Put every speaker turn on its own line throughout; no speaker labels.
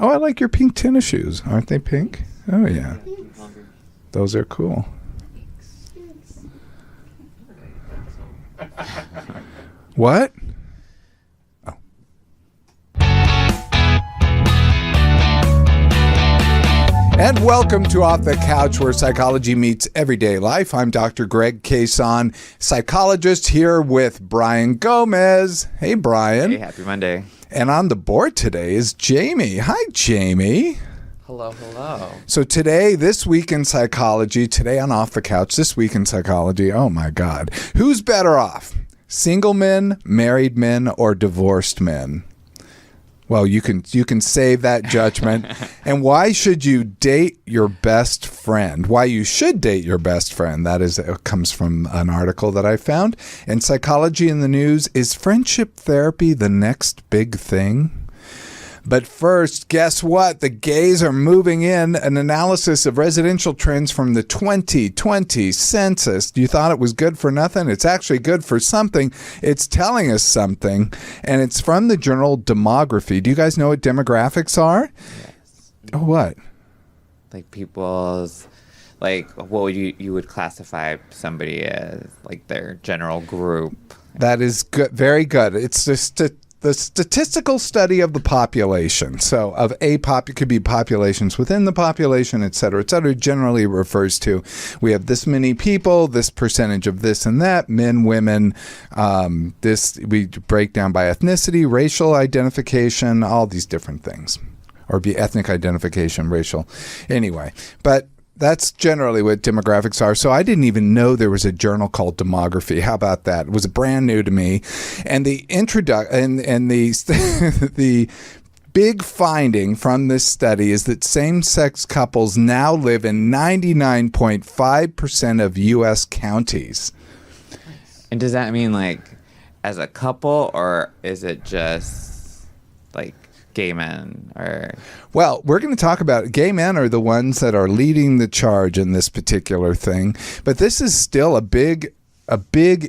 Oh, I like your pink tennis shoes. Aren't they pink? Oh, yeah. Those are cool. What? Oh. And welcome to Off the Couch, where psychology meets everyday life. I'm Dr. Greg Cason, psychologist, here with Brian Gomez. Hey, Brian.
Hey, happy Monday.
And on the board today is Jamie. Hi, Jamie.
Hello, hello.
So today, this week in psychology, today on Off the Couch, this week in psychology, oh my God. Who's better off? Single men, married men, or divorced men? Well, you can save that judgment. And why should you date your best friend? Why you should date your best friend? That is, it comes from an article that I found. In Psychology in the News, is friendship therapy the next big thing? But first, guess what? The gays are moving in. An analysis of residential trends from the 2020 census. You thought it was good for nothing? It's actually good for something. It's telling us something. And it's from the journal Demography. Do you guys know what demographics are?
Yes.
Oh, what?
Like people's, like what would you would classify somebody as, like their general group.
That is good. Very good. It's just the statistical study of the population. So of it could be populations within the population, et cetera, generally refers to we have this many people, this percentage of this and that, men, women, this we break down by ethnicity, racial identification, all these different things. Or be ethnic identification, racial. Anyway, but that's generally what demographics are. So I didn't even know there was a journal called Demography. How about that? It was brand new to me. And the the big finding from this study is that same-sex couples now live in 99.5% of U.S. counties.
And does that mean like as a couple, or is it just like gay men? Or
well, we're going to talk about gay men are the ones that are leading the charge in this particular thing, but this is still a big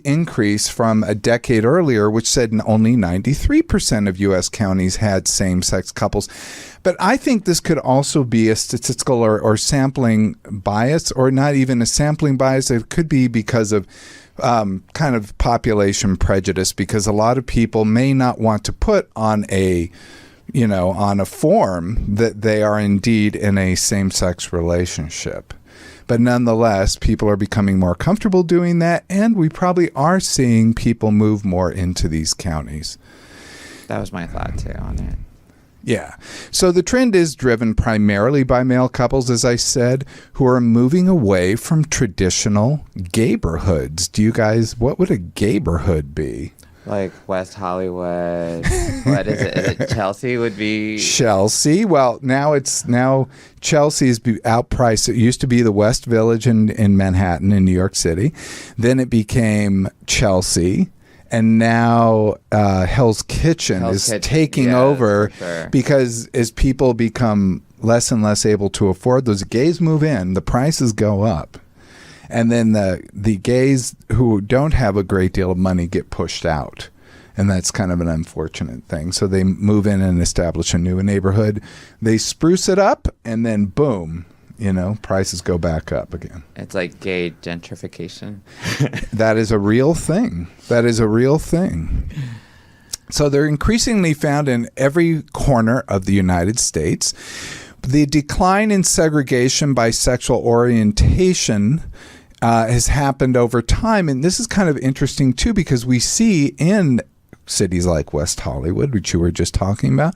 increase from a decade earlier, which said only 93% of U.S. counties had same-sex couples. But I think this could also be a statistical or sampling bias, or not even a sampling bias. It could be because of kind of population prejudice, because a lot of people may not want to put on a form that they are indeed in a same-sex relationship. But nonetheless, people are becoming more comfortable doing that, and we probably are seeing people move more into these counties.
that was my thought too on it.
Yeah. So the trend is driven primarily by male couples, as I said, who are moving away from traditional gayborhoods. Do you guys, what would a gayborhood be?
Like West Hollywood. What is it? Is it Chelsea would be?
Chelsea. Well, now Chelsea's outpriced. It used to be the West Village in Manhattan in New York City. Then it became Chelsea. And now Hell's Kitchen is taking over because as people become less and less able to afford, those gays move in, the prices go up. And then the gays who don't have a great deal of money get pushed out. And that's kind of an unfortunate thing. So they move in and establish a new neighborhood. They spruce it up, and then boom, prices go back up again.
It's like gay gentrification.
That is a real thing. That is a real thing. So they're increasingly found in every corner of the United States. The decline in segregation by sexual orientation has happened over time. And this is kind of interesting, too, because we see in cities like West Hollywood, which you were just talking about,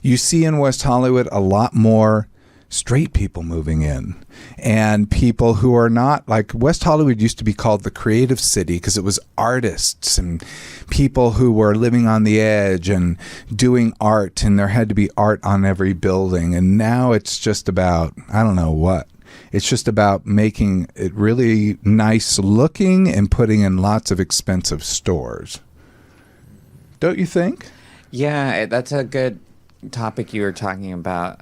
you see in West Hollywood a lot more straight people moving in, and people who are not, like West Hollywood used to be called the creative city because it was artists and people who were living on the edge and doing art, and there had to be art on every building. And now it's just about, I don't know what. It's just about making it really nice looking and putting in lots of expensive stores. Don't you think?
Yeah, that's a good topic you were talking about.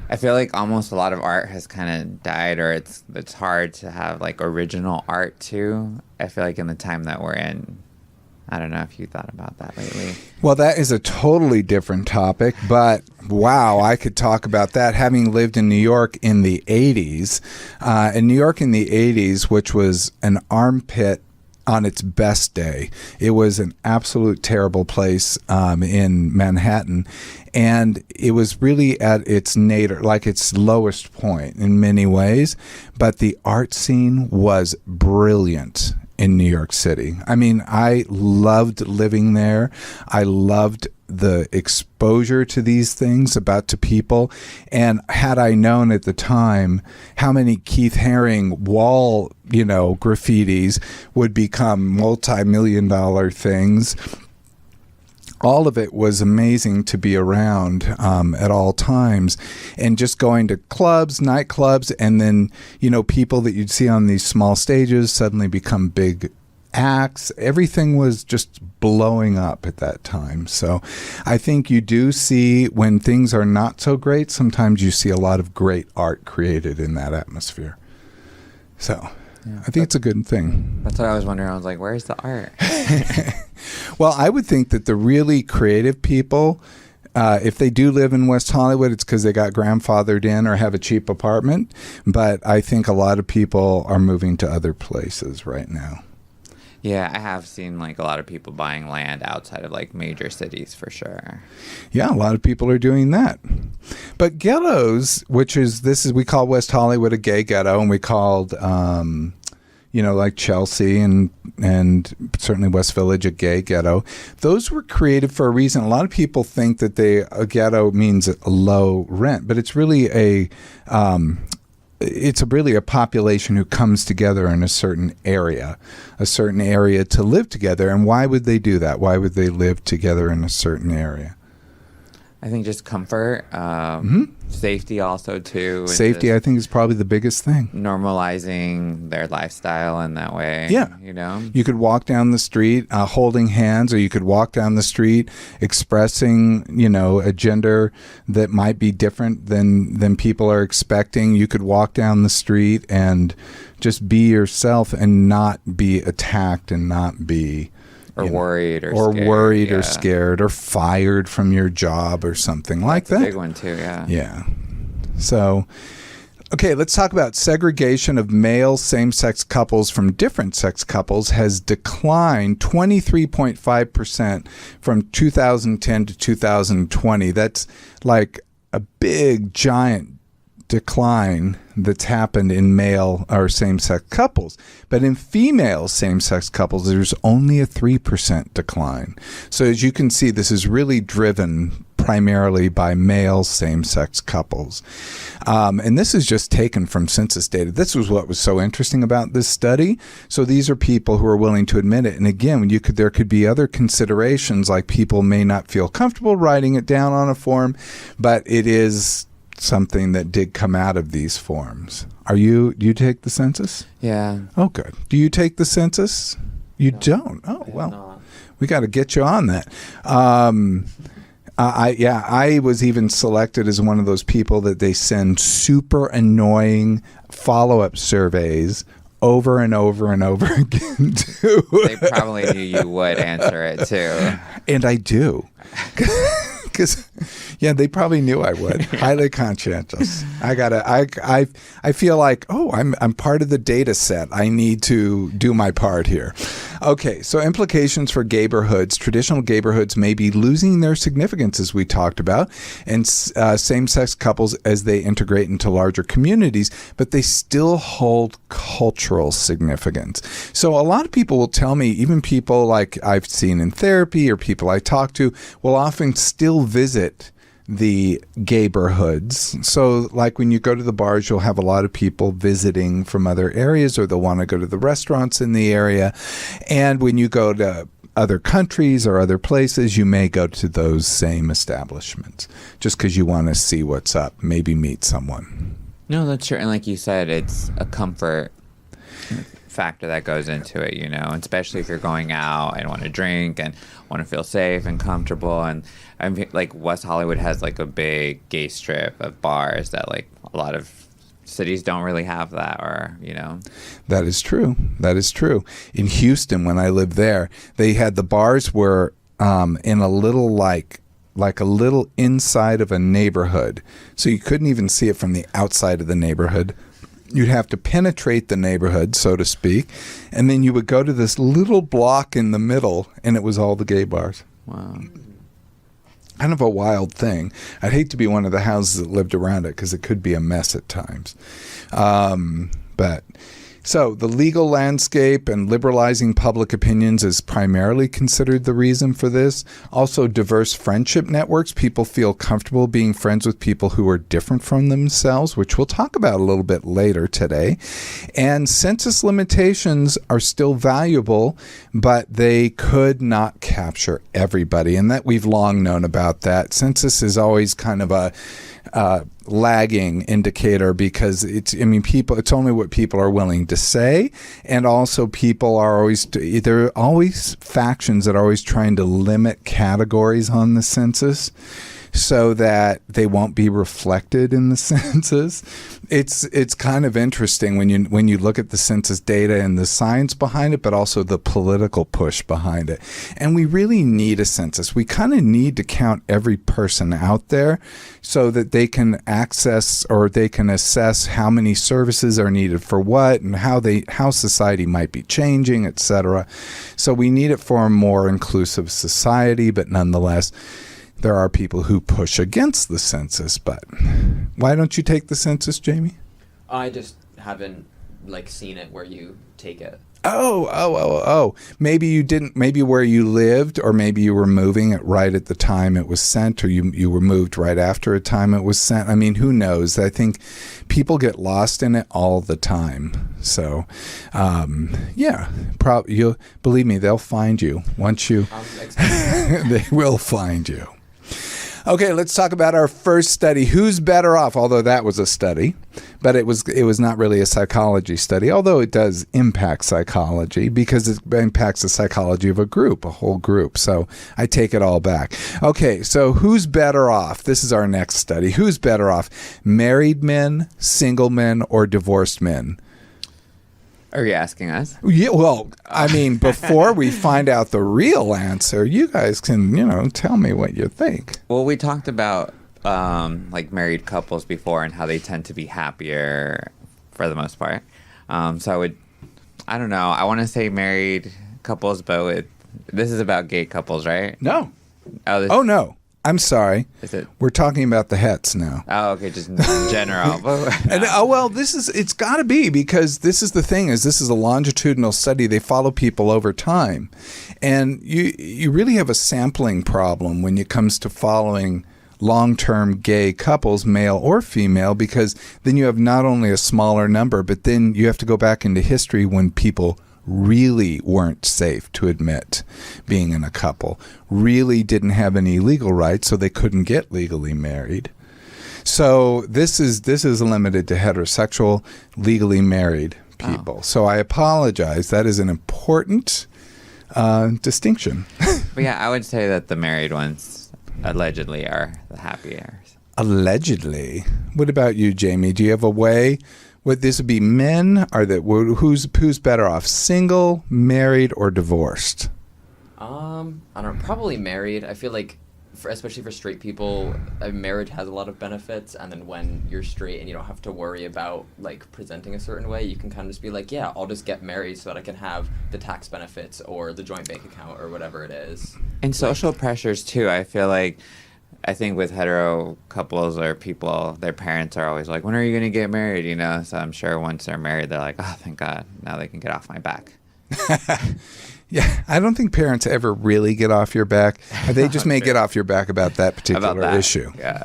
I feel like almost a lot of art has kind of died, or it's hard to have like original art too. I feel like in the time that we're in, I don't know if you thought about that lately.
Well, that is a totally different topic, but wow, I could talk about that. Having lived in New York in the 80s, in New York in the 80s, which was an armpit on its best day. It was an absolute terrible place in Manhattan, and it was really at its nadir, like its lowest point in many ways, but the art scene was brilliant in New York City. I mean, I loved living there. I loved the exposure to these things to people. And had I known at the time how many Keith Haring wall, graffitis would become multi-million-dollar things, all of it was amazing to be around at all times. And just going to clubs, nightclubs, and then, people that you'd see on these small stages suddenly become big acts. Everything was just blowing up at that time. So I think you do see, when things are not so great, sometimes you see a lot of great art created in that atmosphere. So yeah, I think it's a good thing.
That's what I was wondering. I was like, where's the art?
Well, I would think that the really creative people, if they do live in West Hollywood, it's because they got grandfathered in or have a cheap apartment. But I think a lot of people are moving to other places right now.
Yeah, I have seen a lot of people buying land outside of major cities for sure.
Yeah, a lot of people are doing that. But ghettos, we call West Hollywood a gay ghetto, and we called like Chelsea and certainly West Village a gay ghetto. Those were created for a reason. A lot of people think that a ghetto means a low rent, but it's really really a population who comes together in a certain area to live together. And why would they do that? Why would they live together in a certain area?
I think just comfort, safety also too.
Safety, I think, is probably the biggest thing.
Normalizing their lifestyle in that way.
Yeah. You could walk down the street holding hands, or you could walk down the street expressing, a gender that might be different than people are expecting. You could walk down the street and just be yourself and not be attacked and not be...
worried
or scared or fired from your job or something like that.
That's a big one too, yeah.
Yeah. So, okay, let's talk about segregation of male same-sex couples from different sex couples has declined 23.5% from 2010 to 2020. That's like a big, giant decline that's happened in male or same-sex couples. But in female same-sex couples, there's only a 3% decline. So as you can see, this is really driven primarily by male same-sex couples. And this is just taken from census data. This was what was so interesting about this study. So these are people who are willing to admit it. And again, there could be other considerations, like people may not feel comfortable writing it down on a form, but it is something that did come out of these forms. Do you take the census?
Yeah.
Oh, good. Do you take the census? You don't? Oh, well, we got to get you on that. I was even selected as one of those people that they send super annoying follow-up surveys over and over and over again to.
They probably knew you would answer it too.
And I do. Because, they probably knew I would. Yeah. Highly conscientious. I feel like, I'm part of the data set. I need to do my part here. Okay, so implications for gayborhoods. Traditional gayborhoods may be losing their significance, as we talked about, and same-sex couples as they integrate into larger communities, but they still hold cultural significance. So a lot of people will tell me, even people like I've seen in therapy or people I talk to, will often still visit the gayborhoods. So like when you go to the bars, you'll have a lot of people visiting from other areas, or they'll want to go to the restaurants in the area. And when you go to other countries or other places, you may go to those same establishments just because you want to see what's up, maybe meet someone.
No, that's true. And like you said, it's a comfort factor that goes into it, and especially if you're going out and want to drink and want to feel safe and comfortable. And I mean, West Hollywood has a big gay strip of bars that a lot of cities don't really have that, or
That is true. That is true. In Houston, when I lived there, they had the bars were in a little like a little inside of a neighborhood. So you couldn't even see it from the outside of the neighborhood. You'd have to penetrate the neighborhood, so to speak. And then you would go to this little block in the middle, and it was all the gay bars.
Wow.
Kind of a wild thing. I'd hate to be one of the houses that lived around it because it could be a mess at times. So the legal landscape and liberalizing public opinions is primarily considered the reason for this. Also, diverse friendship networks. People feel comfortable being friends with people who are different from themselves, which we'll talk about a little bit later today. And census limitations are still valuable, but they could not capture everybody. And that we've long known about that. Census is always kind of a lagging indicator because it's only what people are willing to say, and also people are always, there are always factions that are always trying to limit categories on the census so that they won't be reflected in the census. It's kind of interesting when you look at the census data and the science behind it, but also the political push behind it. And we really need a census. We kind of need to count every person out there so that they can access or they can assess how many services are needed for what and how society might be changing, etc. So we need it for a more inclusive society, but nonetheless, there are people who push against the census, but why don't you take the census, Jamie?
I just haven't seen it where you take it.
Oh. Maybe you didn't, maybe where you lived, or maybe you were moving it right at the time it was sent, or you were moved right after a time it was sent. I mean, who knows? I think people get lost in it all the time. So, you'll believe me, they'll find you once you, they will find you. Okay, let's talk about our first study. Who's better off? Although that was a study, but it was not really a psychology study, although it does impact psychology because it impacts the psychology of a whole group. So I take it all back. Okay, so who's better off? This is our next study. Who's better off? Married men, single men, or divorced men?
Are you asking us?
Yeah, well, I mean, before we find out the real answer, you guys can, tell me what you think.
Well, we talked about married couples before and how they tend to be happier for the most part. So I don't know. I want to say married couples, but this is about gay couples, right?
No.
Oh,
no. I'm sorry.
Is it?
We're talking about the hets now.
Oh, okay, just in general.
And, it's got to be, because this is the thing, this is a longitudinal study. They follow people over time. And you really have a sampling problem when it comes to following long-term gay couples, male or female, because then you have not only a smaller number, but then you have to go back into history when people really weren't safe to admit being in a couple, really didn't have any legal rights, so they couldn't get legally married. So this is limited to heterosexual, legally married people. Oh. So I apologize. That is an important distinction.
But yeah, I would say that the married ones allegedly are the happier.
Allegedly. What about you, Jamie? Do you have a way? Would this be men? Who's better off? Single, married, or divorced?
I don't know. Probably married. I feel like, especially for straight people, marriage has a lot of benefits. And then when you're straight and you don't have to worry about presenting a certain way, you can kind of just be like, yeah, I'll just get married so that I can have the tax benefits or the joint bank account or whatever it is.
And social pressures too. I think with hetero couples or people, their parents are always like, when are you going to get married? So I'm sure once they're married, they're like, oh, thank God, now they can get off my back.
Yeah, I don't think parents ever really get off your back. They just may get off your back about that particular issue.
Yeah.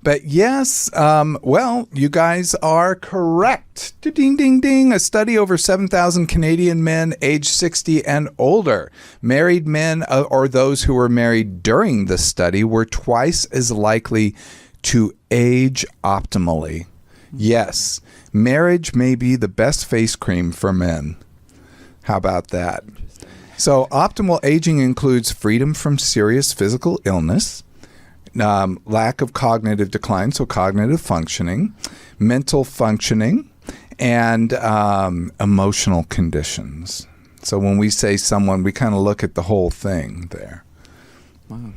But yes, you guys are correct. Ding, ding, ding. A study over 7,000 Canadian men aged 60 and older. Married men or those who were married during the study were twice as likely to age optimally. Yes, marriage may be the best face cream for men. How about that? So optimal aging includes freedom from serious physical illness, lack of cognitive decline, so cognitive functioning, mental functioning, and emotional conditions. So when we say someone, we kind of look at the whole thing there.
Wow.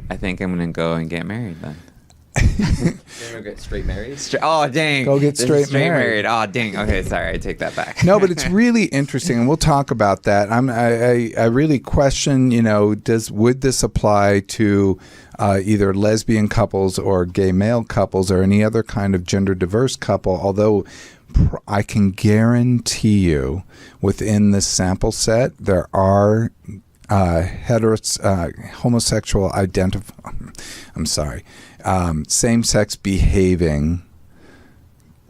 I think I'm going to go and get married then.
You're gonna get straight married?
Oh, dang.
Go get
This is
straight married.
Oh, dang. Okay, sorry. I take that back.
No, but it's really interesting, and we'll talk about that. I really question, would this apply to either lesbian couples or gay male couples or any other kind of gender diverse couple, although I can guarantee you within this sample set, there are homosexual same-sex behaving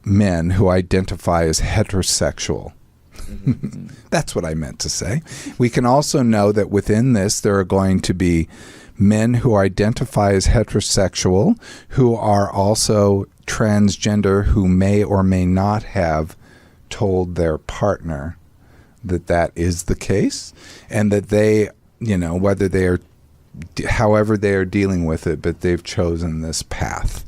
men who identify as heterosexual.
Mm-hmm.
That's what I meant to say. We can also know that within this, there are going to be men who identify as heterosexual who are also transgender, who may or may not have told their partner that that is the case, and that they, whether they are, however they are dealing with it, but they've chosen this path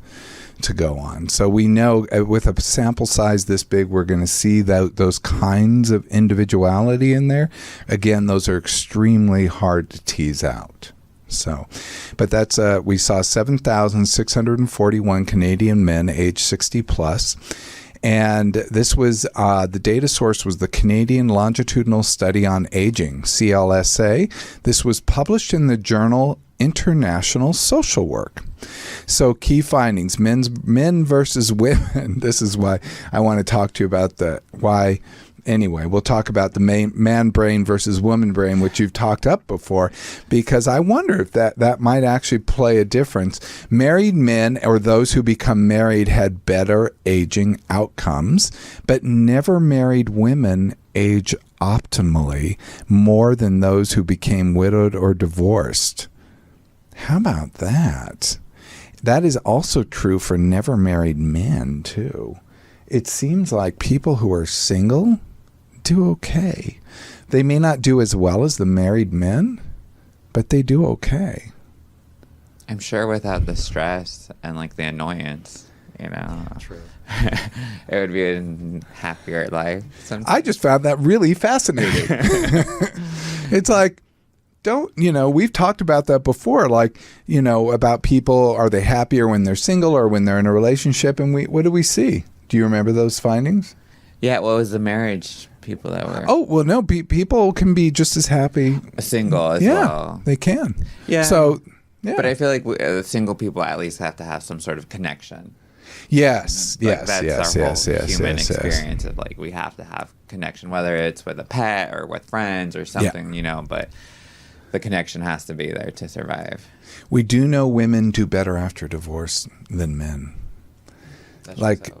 to go on. So we know with a sample size this big, we're going to see those kinds of individuality in there. Again, those are extremely hard to tease out. So, but that's we saw 7,641 Canadian men age 60 plus. And this was the data source was the Canadian Longitudinal Study on Aging, CLSA. This was published in the journal International Social Work. So key findings, men versus women. This is why I want to talk to you about why. Anyway, we'll talk about the man brain versus woman brain, which you've talked up before, because I wonder if that might actually play a difference. Married men or those who become married had better aging outcomes, but never married women age optimally more than those who became widowed or divorced. How about that? That is also true for never married men, too. It seems like people who are single do okay. They may not do as well as the married men, but they do okay.
I'm sure without the stress and the annoyance,
True.
it would be a happier life. Sometimes.
I just found that really fascinating. It's like, we've talked about that before, about people, are they happier when they're single or when they're in a relationship? And what do we see? Do you remember those findings?
Yeah, what was the marriage people that were?
Oh, well, no, people can be just as happy.
Single as well.
Yeah, they can.
Yeah.
So, yeah.
But I feel like single people at least have to have some sort of connection.
Yes,
That's our whole human experience of we have to have connection, whether it's with a pet or with friends or something, but the connection has to be there to survive.
We do know women do better after divorce than men. Like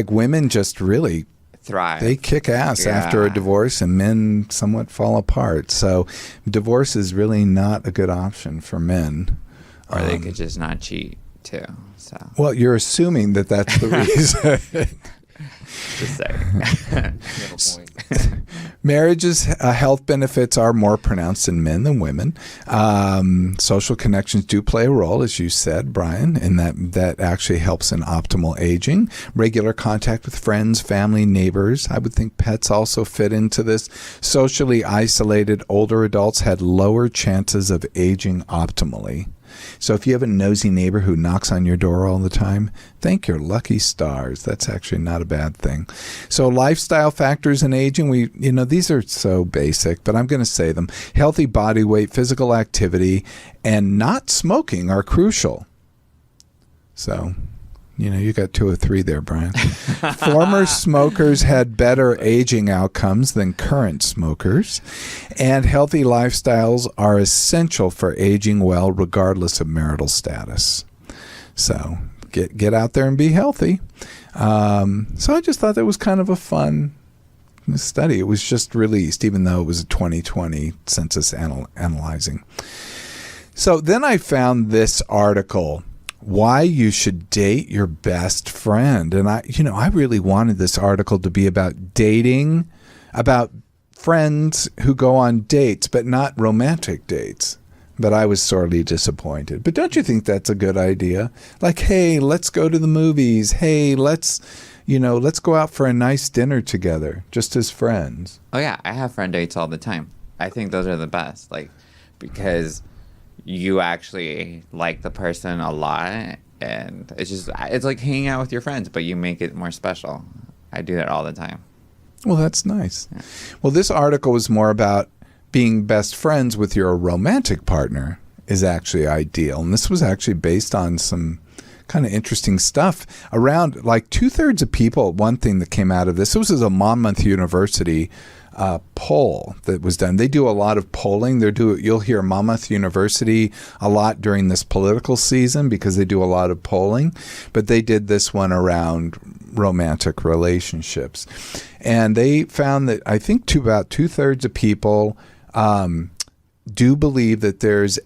women just really
thrive.
They kick ass after a divorce, and men somewhat fall apart. So divorce is really not a good option for men.
Or they could just not cheat too. So.
Well, you're assuming that that's the reason.
Just saying.
Marriage's health benefits are more pronounced in men than women. Social connections do play a role, as you said, Brian, and that actually helps in optimal aging. Regular contact with friends, family, neighbors. I would think pets also fit into this. Socially isolated older adults had lower chances of aging optimally. So if you have a nosy neighbor who knocks on your door all the time, thank your lucky stars. That's actually not a bad thing. So lifestyle factors in aging, these are so basic, but I'm going to say them. Healthy body weight, physical activity, and not smoking are crucial. So, you got 2 or 3 there, Brian. Former smokers had better aging outcomes than current smokers, and healthy lifestyles are essential for aging well, regardless of marital status. So get out there and be healthy. So I just thought that was kind of a fun study. It was just released, even though it was a 2020 census analyzing. So then I found this article, Why You Should Date Your Best Friend. And I really wanted this article to be about dating, about friends who go on dates, but not romantic dates, but I was sorely disappointed. But don't you think that's a good idea? Like, hey, let's go to the movies. Hey, let's go out for a nice dinner together, just as friends.
Oh yeah, I have friend dates all the time. I think those are the best, like, because you actually like the person a lot, and it's like hanging out with your friends, but you make it more special. I do that all the time.
Well, that's nice. Yeah. Well, this article was more about being best friends with your romantic partner is actually ideal. And this was actually based on some kind of interesting stuff around like 2/3 of people. One thing that came out of this was a Monmouth University poll that was done. They do a lot of polling. You'll hear Monmouth University a lot during this political season because they do a lot of polling. But they did this one around romantic relationships, and they found that I think about 2/3 of people do believe that there's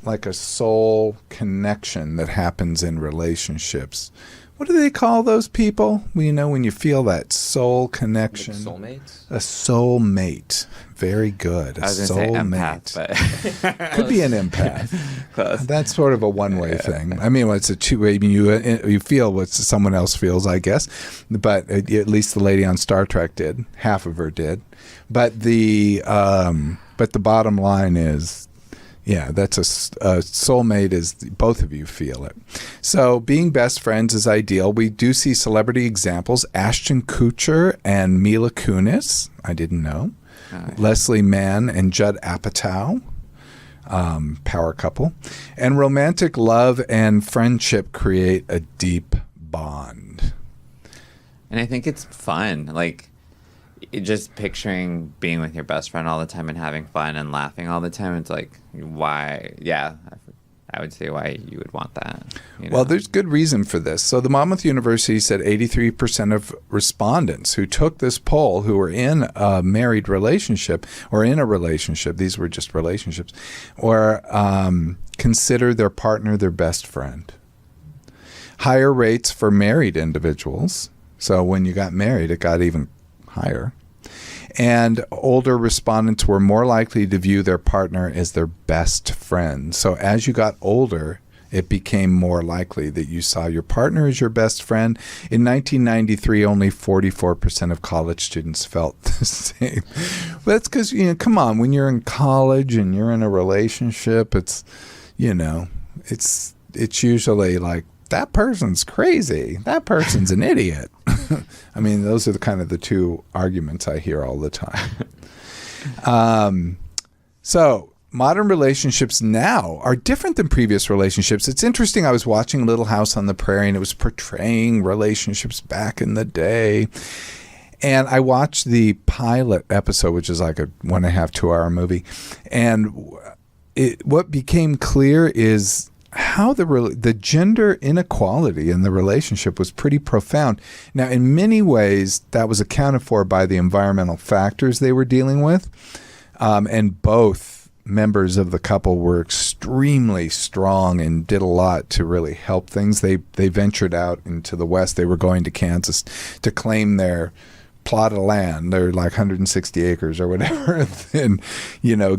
like a soul connection that happens in relationships. What do they call those people? Well, when you feel that soul connection.
Like soulmates?
A soulmate. Very good. A
I was going to say empath, but
could be an empath.
Close.
That's sort of a one-way thing. I mean, it's a two-way. I mean, you feel what someone else feels, I guess. But at least the lady on Star Trek did. Half of her did. But the bottom line is, yeah, that's a soulmate is both of you feel it. So being best friends is ideal. We do see celebrity examples. Ashton Kutcher and Mila Kunis. I didn't know. Leslie Mann and Judd Apatow. Power couple. And romantic love and friendship create a deep bond.
And I think it's fun. Like, just picturing being with your best friend all the time and having fun and laughing all the time. It's like, why? Yeah, I would say why you would want that.
Well, there's good reason for this. So the Monmouth University said 83% of respondents who took this poll who were in a married relationship or in a relationship, these were just relationships, or consider their partner their best friend. Higher rates for married individuals. So when you got married, it got even higher. And older respondents were more likely to view their partner as their best friend. So as you got older, it became more likely that you saw your partner as your best friend. In 1993, only 44% of college students felt the same. But that's because, come on, when you're in college and you're in a relationship, it's usually like, that person's crazy. That person's an idiot. I mean, those are the two arguments I hear all the time. So modern relationships now are different than previous relationships. It's interesting. I was watching Little House on the Prairie, and it was portraying relationships back in the day. And I watched the pilot episode, which is like a 1.5, 2-hour movie. And what became clear is how the gender inequality in the relationship was pretty profound. Now, in many ways, that was accounted for by the environmental factors they were dealing with. And both members of the couple were extremely strong and did a lot to really help things. They ventured out into the West. They were going to Kansas to claim their plot of land. They're like 160 acres or whatever, and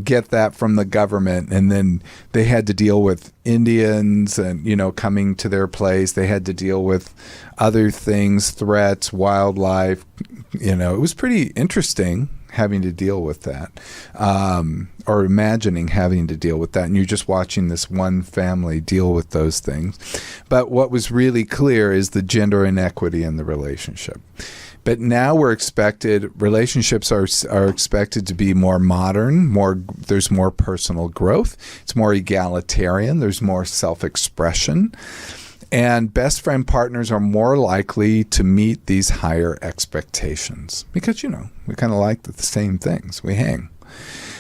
get that from the government. And then they had to deal with Indians and coming to their place. They had to deal with other things, threats, wildlife. It was pretty interesting having to deal with that, or imagining having to deal with that. And you're just watching this one family deal with those things. But what was really clear is the gender inequity in the relationship. But now relationships are expected to be more modern, there's more personal growth, it's more egalitarian, there's more self-expression, and best friend partners are more likely to meet these higher expectations because, we kind of like the same things, we hang.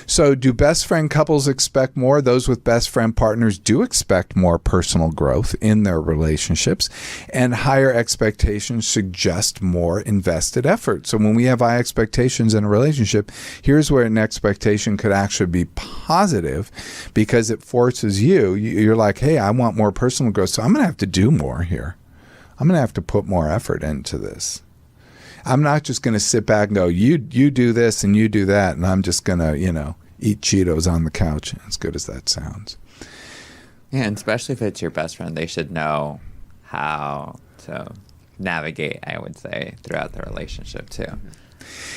So do best friend couples expect more? Those with best friend partners do expect more personal growth in their relationships, and higher expectations suggest more invested effort. So when we have high expectations in a relationship, here's where an expectation could actually be positive because it forces you're like, hey, I want more personal growth, so I'm going to have to do more here. I'm going to have to put more effort into this. I'm not just going to sit back and go, you do this and you do that, and I'm just going to, eat Cheetos on the couch, as good as that sounds.
Yeah, and especially if it's your best friend, they should know how to navigate, I would say, throughout the relationship too.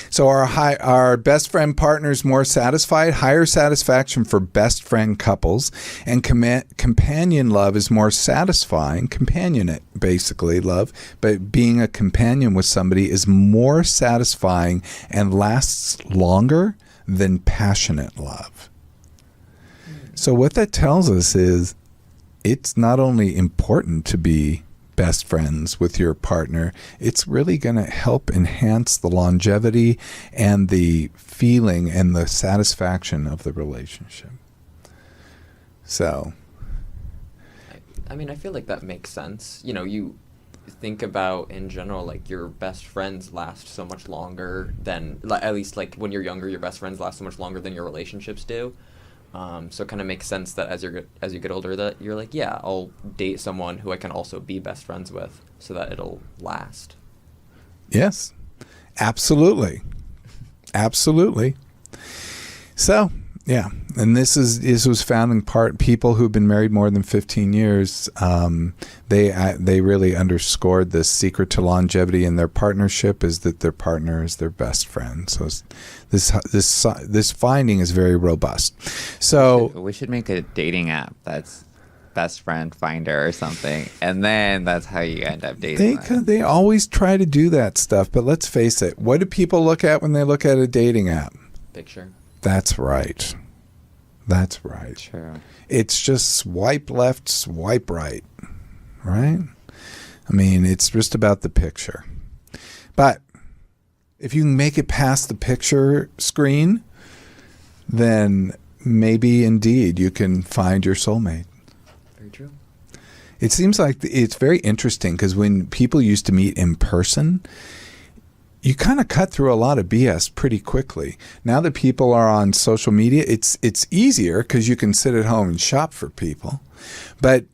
So our best friend partners more satisfied, higher satisfaction for best friend couples, and companion love is more satisfying. Companionate, basically, love, but being a companion with somebody is more satisfying and lasts longer than passionate love. So what that tells us is it's not only important to be best friends with your partner, it's really going to help enhance the longevity and the feeling and the satisfaction of the relationship. So,
I mean, I feel like that makes sense. You know, you think about in general, like your best friends last so much longer than, at least like when you're younger, your best friends last so much longer than your relationships do. So it kind of makes sense that as you get older, that you're like, yeah, I'll date someone who I can also be best friends with, so that it'll last.
yes, absolutely. Absolutely. So, yeah, and this was found in part people who've been married more than 15 years. They really underscored the secret to longevity in their partnership is that their partner is their best friend. So this finding is very robust. So
we should make a dating app that's best friend finder or something, and then that's how you end up dating.
They always try to do that stuff, but let's face it. What do people look at when they look at a dating app?
Picture.
That's right. That's right.
True.
It's just swipe left, swipe right. Right? I mean, it's just about the picture. But if you can make it past the picture screen, then maybe indeed you can find your soulmate.
Very true.
It seems like it's very interesting because when people used to meet in person, you kind of cut through a lot of BS pretty quickly. Now that people are on social media, it's easier because you can sit at home and shop for people. But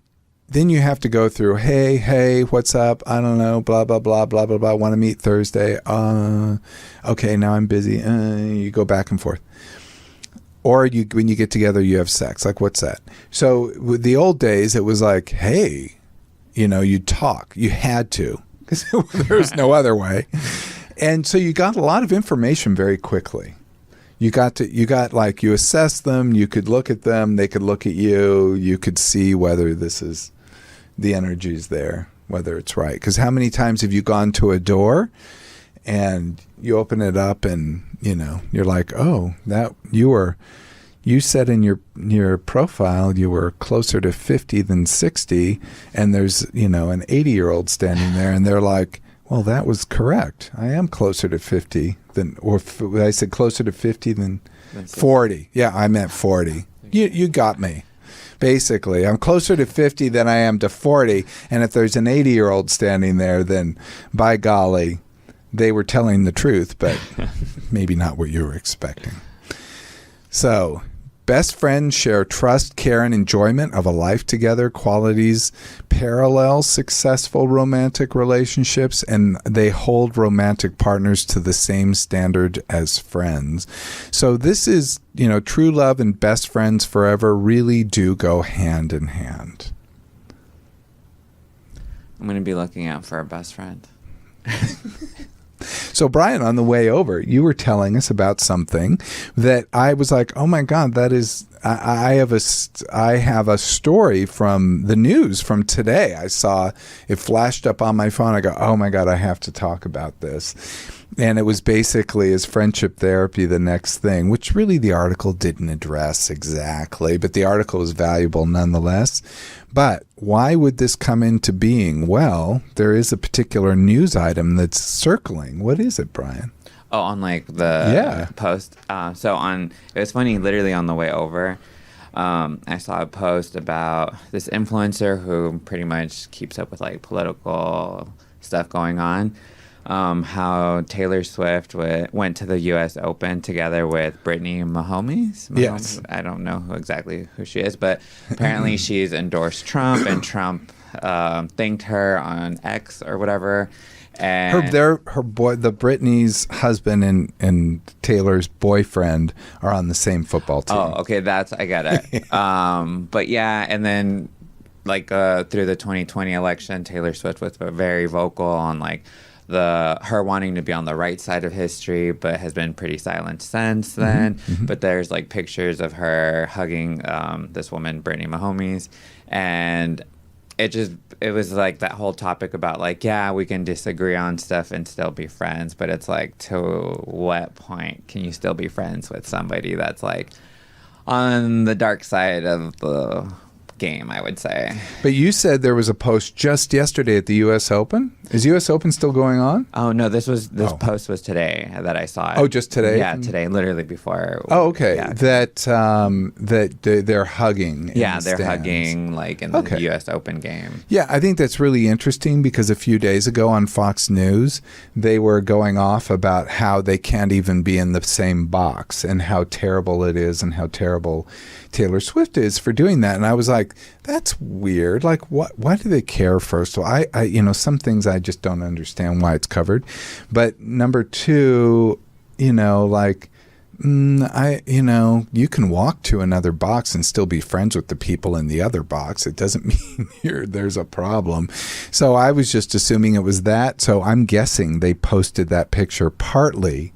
then you have to go through, hey, what's up? I don't know, blah, blah, blah, blah, blah, blah. Want to meet Thursday? Okay, now I'm busy. You go back and forth. Or when you get together, you have sex. Like, what's that? So with the old days, it was like, hey, you'd talk. You had to because there was no other way. And so you got a lot of information very quickly. You assessed them, you could look at them, they could look at you, you could see whether the energy's there, whether it's right. Because how many times have you gone to a door and you open it up and, you're like, oh, that you said in your profile you were closer to 50 than 60, and there's, an 80-year-old standing there and they're like, well, that was correct. I am closer to 50 I said closer to 50 than 40. Yeah, I meant 40. You got me. Basically, I'm closer to 50 than I am to 40. And if there's an 80-year-old standing there, then by golly, they were telling the truth, but maybe not what you were expecting. So, best friends share trust, care, and enjoyment of a life together, qualities parallel successful romantic relationships, and they hold romantic partners to the same standard as friends. So this is, true love and best friends forever really do go hand in hand.
I'm going to be looking out for a best friend.
So, Brian, on the way over, you were telling us about something that I was like, oh, my God, that is I have a story from the news from today. I saw it flashed up on my phone. I go, oh, my God, I have to talk about this. And it was basically, is friendship therapy the next thing, which really the article didn't address exactly, but the article is valuable nonetheless. But why would this come into being? Well, there is a particular news item that's circling. What is it, Brian?
Oh, on the post. It was funny, literally on the way over, I saw a post about this influencer who pretty much keeps up with political stuff going on. How Taylor Swift went to the U.S. Open together with Brittany Mahomes.
Yes.
I don't know exactly who she is, but apparently she's endorsed Trump, and Trump thanked her on X or whatever. And
her boy, the Britney's husband and Taylor's boyfriend are on the same football team.
Oh, okay, I get it. But yeah, and then like through the 2020 election, Taylor Swift was very vocal on like her wanting to be on the right side of history, but has been pretty silent since then. But there's like pictures of her hugging this woman, Brittany Mahomes, and it was like that whole topic about like, yeah, we can disagree on stuff and still be friends, but it's like, to what point can you still be friends with somebody that's like on the dark side of the game, I would say.
But you said there was a post just yesterday at the U.S. Open. Is U.S. Open still going on?
Oh no, this post was today that I saw it.
Oh, just today?
Yeah, today, literally before.
Oh, okay.
Yeah.
That they're hugging.
Yeah, they're hugging like in the U.S. Open game.
Yeah, I think that's really interesting because a few days ago on Fox News, they were going off about how they can't even be in the same box and how terrible it is and how terrible Taylor Swift is for doing that. And I was like, that's weird. Like, why do they care, first of all? I some things I just don't understand why it's covered. But number two, you can walk to another box and still be friends with the people in the other box. It doesn't mean there's a problem. So I was just assuming it was that. So I'm guessing they posted that picture partly,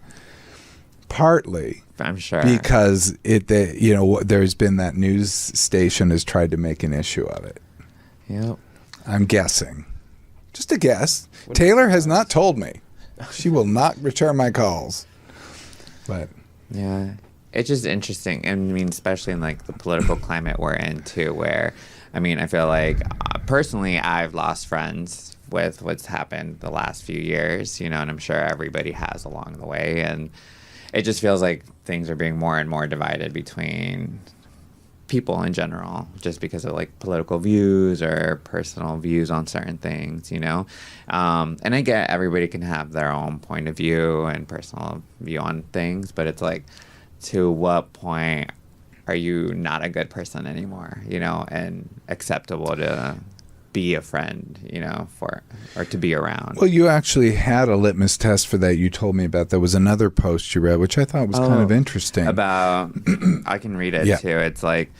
I'm sure,
because there's been that news station has tried to make an issue of it.
Yep.
I'm guessing. Just a guess. Taylor has not told me. She will not return my calls. But
yeah, it's just interesting. I mean, especially in like the political climate we're in too, where, I mean, I feel like personally I've lost friends with what's happened the last few years, and I'm sure everybody has along the way. And it just feels like things are being more and more divided between people in general, just because of like political views or personal views on certain things, and I get everybody can have their own point of view and personal view on things, but it's like, to what point are you not a good person anymore, and acceptable to be a friend, or to be around.
Well, you actually had a litmus test for that you told me about. There was another post you read, which I thought was kind of interesting.
About, I can read it too. It's like,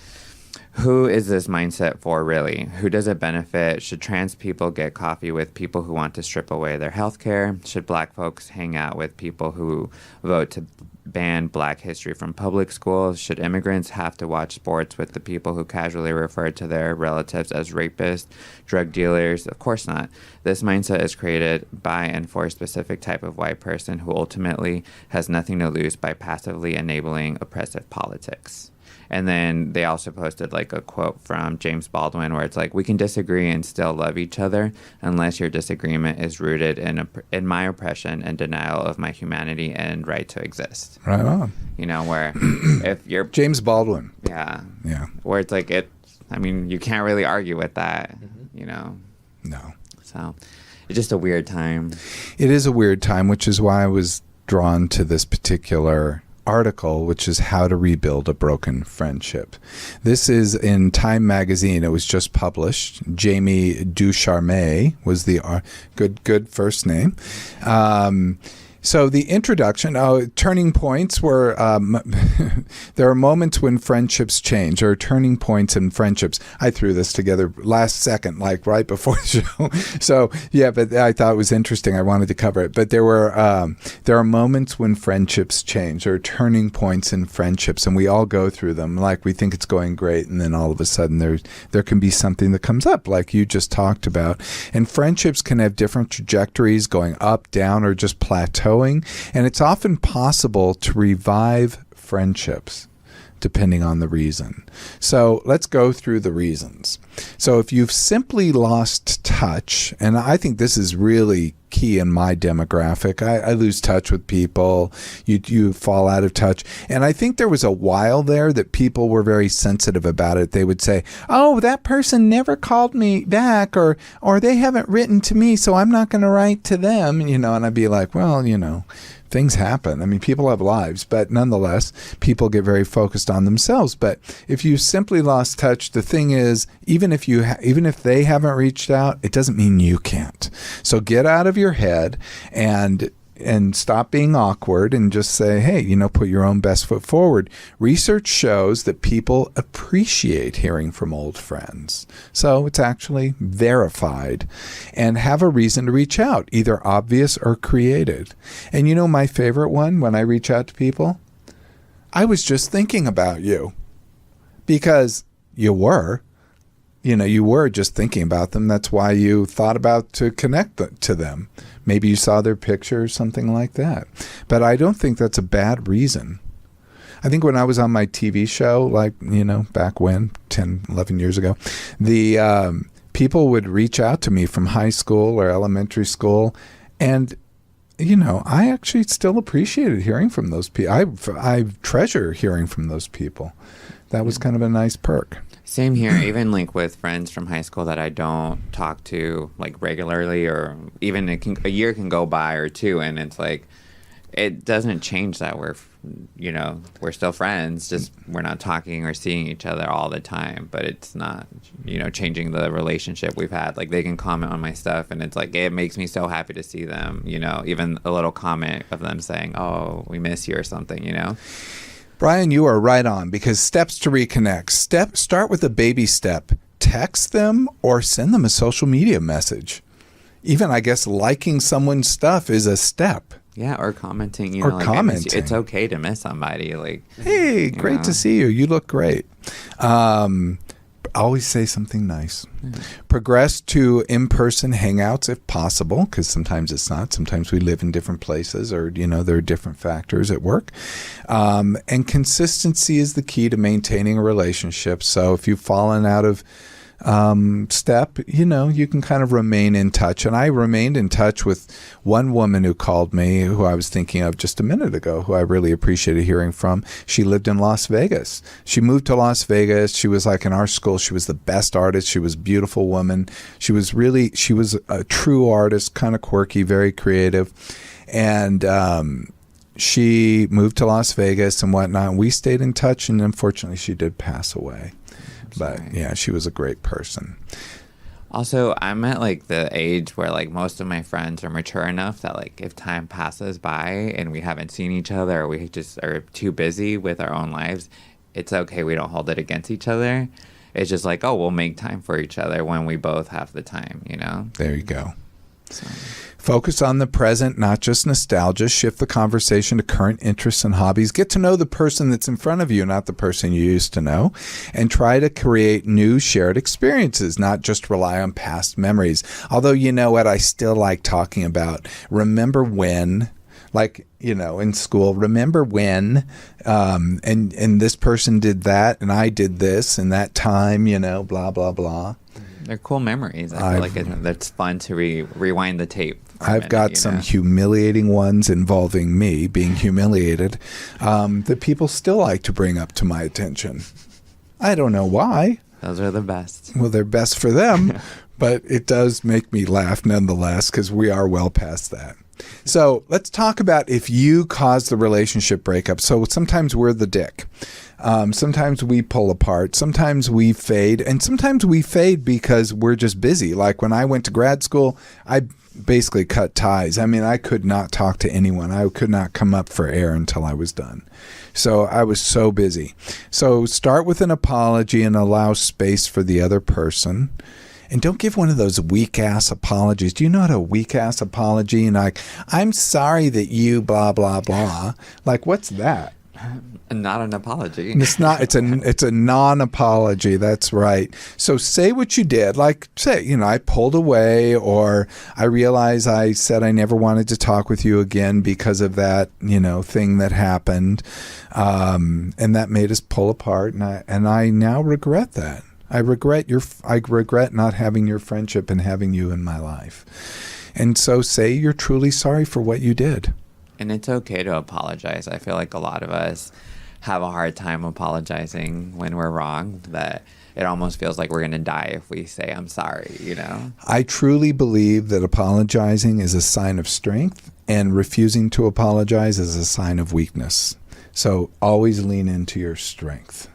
who is this mindset for, really? Who does it benefit? Should trans people get coffee with people who want to strip away their health care? Should black folks hang out with people who vote to ban black history from public schools? Should immigrants have to watch sports with the people who casually refer to their relatives as rapists, drug dealers? Of course not. This mindset is created by and for a specific type of white person who ultimately has nothing to lose by passively enabling oppressive politics. And then they also posted like a quote from James Baldwin where it's like, we can disagree and still love each other unless your disagreement is rooted in my oppression and denial of my humanity and right to exist.
Right on.
Where if you're...
James Baldwin.
Yeah.
Yeah.
Where it's like, you can't really argue with that,
No.
So it's just a weird time.
It is a weird time, which is why I was drawn to this particular article, which is how to rebuild a broken friendship. This is in Time magazine. It was just published. Jamie Ducharme was the good first name. So the introduction, turning points were, there are moments when friendships change. There are turning points in friendships. I threw this together last second, like right before the show. So yeah, but I thought it was interesting. I wanted to cover it. But there are moments when friendships change. There are turning points in friendships, and we all go through them. Like we think it's going great, and then all of a sudden there can be something that comes up, like you just talked about. And friendships can have different trajectories, going up, down, or just plateau. And it's often possible to revive friendships depending on the reason. So let's go through the reasons. So if you've simply lost touch, and I think this is really key in my demographic, I lose touch with people, you fall out of touch. And I think there was a while there that people were very sensitive about it. They would say, oh, that person never called me back, or they haven't written to me, so I'm not going to write to them, and I'd be like, well, things happen. I mean, people have lives, but nonetheless, people get very focused on themselves. But if you simply lost touch, the thing is, even if they haven't reached out, it doesn't mean you can't. So get out of your head and stop being awkward and just say, hey, put your own best foot forward. Research shows that people appreciate hearing from old friends. So it's actually verified, and have a reason to reach out, either obvious or created. And my favorite one when I reach out to people, I was just thinking about you, because you were just thinking about them. That's why you thought about to connect to them. Maybe you saw their picture or something like that. But I don't think that's a bad reason. I think when I was on my TV show, back when, 10, 11 years ago, the people would reach out to me from high school or elementary school. And, I actually still appreciated hearing from those people. I treasure hearing from those people. That was kind of a nice perk.
Same here, even with friends from high school that I don't talk to regularly, or even a year can go by or two, and it's it doesn't change that we're still friends, just we're not talking or seeing each other all the time, but it's not, changing the relationship we've had. They can comment on my stuff, and it's it makes me so happy to see them, even a little comment of them saying, oh, we miss you or something,
Brian, you are right on, because steps to reconnect. Start with a baby step. Text them or send them a social media message. Even, I guess, liking someone's stuff is a step.
Yeah, or commenting.
Commenting.
It's okay to miss somebody.
Hey, great to see you. You look great. Always say something nice. Progress to in-person hangouts if possible, because sometimes it's not. Sometimes we live in different places, or there are different factors at work. And consistency is the key to maintaining a relationship. So if you've fallen out of step, you can kind of remain in touch. And I remained in touch with one woman who called me, who I was thinking of just a minute ago, who I really appreciated hearing from. She lived in Las Vegas. She moved to Las Vegas. She was in our school. She was the best artist. She was a beautiful woman. She was a true artist, kind of quirky, very creative. And, she moved to Las Vegas and whatnot. And we stayed in touch, and unfortunately she did pass away. But yeah, she was a great person.
Also, I'm at the age where most of my friends are mature enough that if time passes by and we haven't seen each other, or we just are too busy with our own lives, it's okay. We don't hold it against each other. It's just oh, we'll make time for each other when we both have the time,
There you go.
So.
Focus on the present, not just nostalgia. Shift the conversation to current interests and hobbies. Get to know the person that's in front of you, not the person you used to know. And try to create new shared experiences, not just rely on past memories. Although, you know what, I still like talking about. Remember when, in school, remember when, and this person did that, and I did this, and that time, blah, blah, blah.
They're cool memories. I feel that's fun to rewind the tape.
I've got some humiliating ones involving me being humiliated that people still like to bring up to my attention. I don't know why.
Those are the best.
Well, they're best for them, but it does make me laugh nonetheless, because we are well past that. So let's talk about if you caused the relationship breakup. So sometimes we're the dick. Sometimes we pull apart. Sometimes we fade. And sometimes we fade because we're just busy. Like when I went to grad school, I basically cut ties. I mean, I could not talk to anyone. I could not come up for air until I was done. So I was so busy. So start with an apology and allow space for the other person. And don't give one of those weak-ass apologies. Do you know what a weak-ass apology? And I'm sorry that you blah, blah, blah. What's that?
Not an apology.
It's not. It's a non-apology. That's right. So say what you did. Say, I pulled away, or I realized I said I never wanted to talk with you again because of that, thing that happened, and that made us pull apart. And I now regret that. I regret not having your friendship and having you in my life. And so say you're truly sorry for what you did.
And it's okay to apologize. I feel like a lot of us have a hard time apologizing when we're wrong, that it almost feels like we're going to die if we say, I'm sorry,
I truly believe that apologizing is a sign of strength and refusing to apologize is a sign of weakness. So always lean into your strength.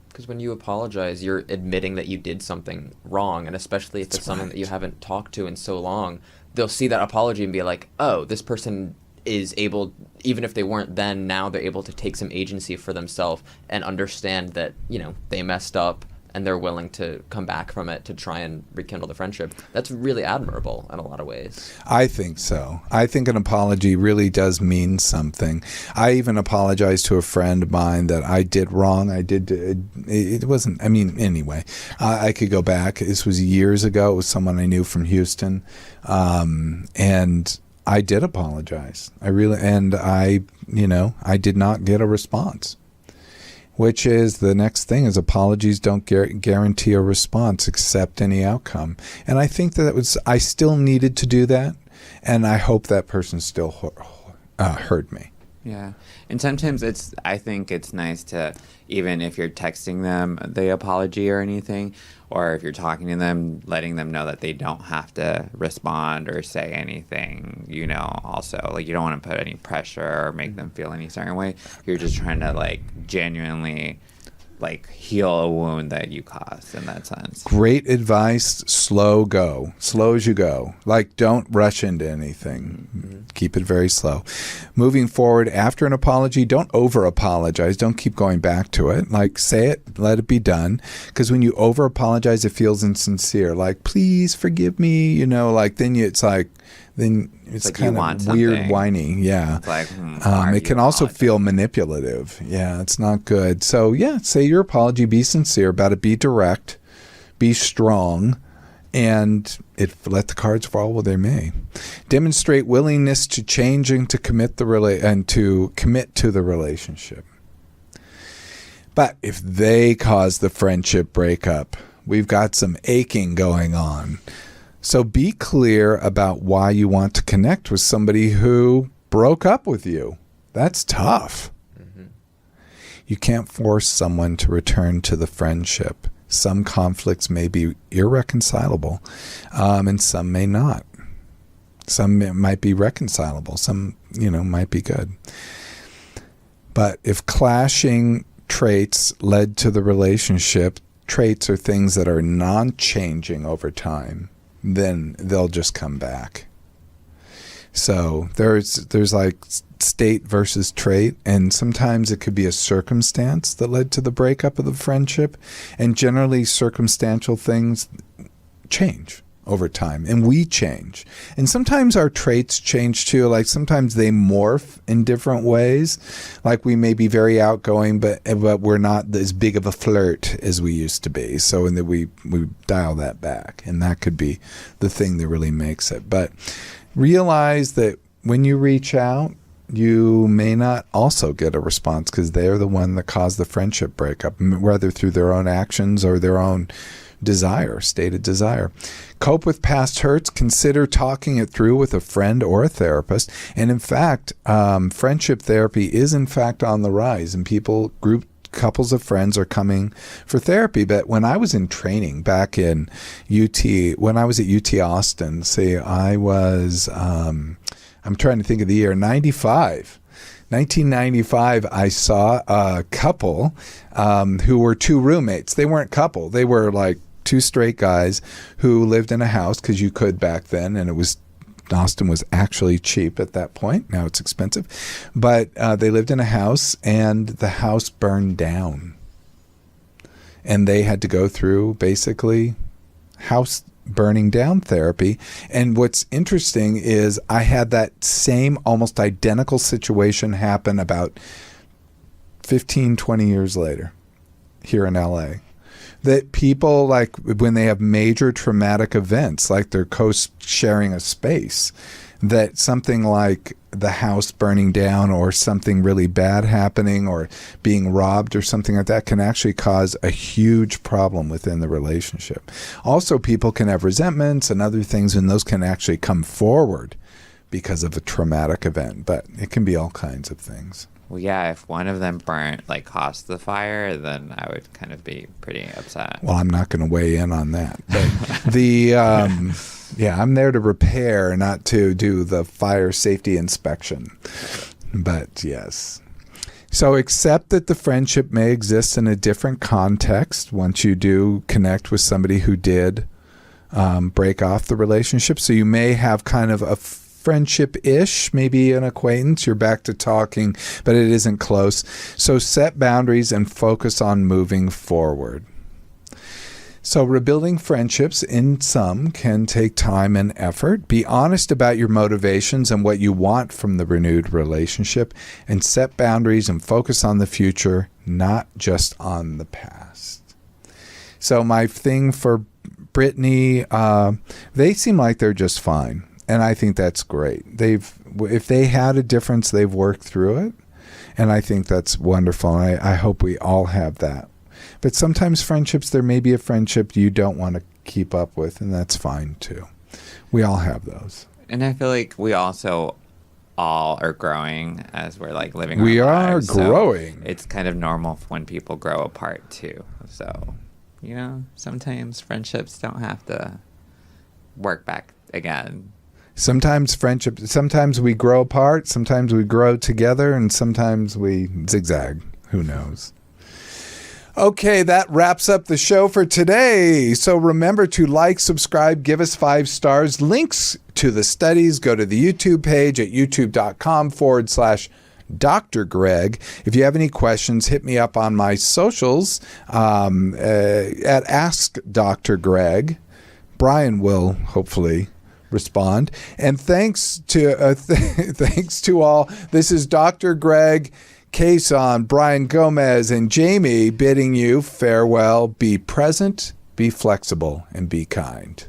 Because when you apologize, you're admitting that you did something wrong, and especially if it's someone that you haven't talked to in so long, they'll see that apology and be like, oh, this person is able, even if they weren't then, now they're able to take some agency for themselves and understand that, you know, they messed up and they're willing to come back from it to try and rekindle the friendship. That's really admirable in a lot of ways.
I think so. I think an apology really does mean something. I even apologized to a friend of mine that I did wrong. It wasn't, I mean, anyway, I could go back. This was years ago. It was someone I knew from Houston. And I did apologize. I did not get a response. Which is the next thing is apologies don't guarantee a response, accept any outcome. And I think that I still needed to do that, and I hope that person still heard me.
Yeah. And sometimes I think it's nice to, even if you're texting them the apology or anything, or if you're talking to them, letting them know that they don't have to respond or say anything, you know, also. Like, you don't want to put any pressure or make them feel any certain way. You're just trying to, like, genuinely, like, heal a wound that you caused in that sense.
Great advice. Slow as you go. Like, don't rush into anything. Mm-hmm. Keep it very slow. Moving forward, after an apology, don't over apologize. Don't keep going back to it. Like, say it, let it be done. Because when you over apologize, it feels insincere. Like, please forgive me, you know, like, then it's like kind of weird, whiny. Yeah.
It's like,
it can also feel manipulative. Yeah, it's not good. So, yeah, say your apology. Be sincere about it. Be direct. Be strong. And let the cards fall where they may. Demonstrate willingness to change and to commit to the relationship. But if they cause the friendship breakup, we've got some aching going on. So be clear about why you want to connect with somebody who broke up with you. That's tough. Mm-hmm. You can't force someone to return to the friendship. Some conflicts may be irreconcilable, and some may not. Some might be reconcilable. Some, might be good. But if clashing traits led to the relationship, traits are things that are non-changing over time, then they'll just come back. So there's like state versus trait, and sometimes it could be a circumstance that led to the breakup of the friendship, and generally circumstantial things change over time, and we change. And sometimes our traits change too, like sometimes they morph in different ways. Like we may be very outgoing, but we're not as big of a flirt as we used to be. So and then we dial that back, and that could be the thing that really makes it. But realize that when you reach out, you may not also get a response because they're the one that caused the friendship breakup, whether through their own actions or their own stated desire. Cope with past hurts. Consider talking it through with a friend or a therapist. And in fact, friendship therapy is in fact on the rise, and couples of friends are coming for therapy. But when I was in training back in when I was at UT Austin, I was, I'm trying to think of the year, 1995, I saw a couple who were two roommates. They weren't a couple. They were like two straight guys who lived in a house, because you could back then, and Austin was actually cheap at that point. Now it's expensive. But they lived in a house, and the house burned down. And they had to go through basically house burning down therapy. And what's interesting is I had that same almost identical situation happen about 15, 20 years later here in LA. That people, like when they have major traumatic events, like they're co-sharing a space, that something like the house burning down or something really bad happening or being robbed or something like that can actually cause a huge problem within the relationship. Also, people can have resentments and other things, and those can actually come forward because of a traumatic event, but it can be all kinds of things.
Well, yeah, if one of them caused the fire, then I would kind of be pretty upset.
Well, I'm not going to weigh in on that. But Yeah, I'm there to repair, not to do the fire safety inspection. But yes. So accept that the friendship may exist in a different context once you do connect with somebody who did break off the relationship. So you may have kind of a friendship-ish, maybe an acquaintance. You're back to talking, but it isn't close. So set boundaries and focus on moving forward. So rebuilding friendships in some can take time and effort. Be honest about your motivations and what you want from the renewed relationship, and set boundaries and focus on the future, not just on the past. So my thing for Brittany, they seem like they're just fine. And I think that's great. If they had a difference, they've worked through it. And I think that's wonderful. And I hope we all have that. But sometimes friendships, there may be a friendship you don't want to keep up with, and that's fine too. We all have those.
And I feel like we also all are growing as we're like living
We
our
are
lives.
growing.
So it's kind of normal when people grow apart too. So, sometimes friendships don't have to work back again.
Sometimes we grow apart, sometimes we grow together, and sometimes we zigzag. Who knows? Okay, that wraps up the show for today. So remember to like, subscribe, give us 5 stars. Links to the studies, go to the YouTube page at youtube.com/Dr. Greg. If you have any questions, hit me up on my socials at Ask Dr. Greg. Brian will hopefully respond. And thanks to all. This is Dr. Greg, Kason, Brian Gomez, and Jamie bidding you farewell. Be present, be flexible, and be kind.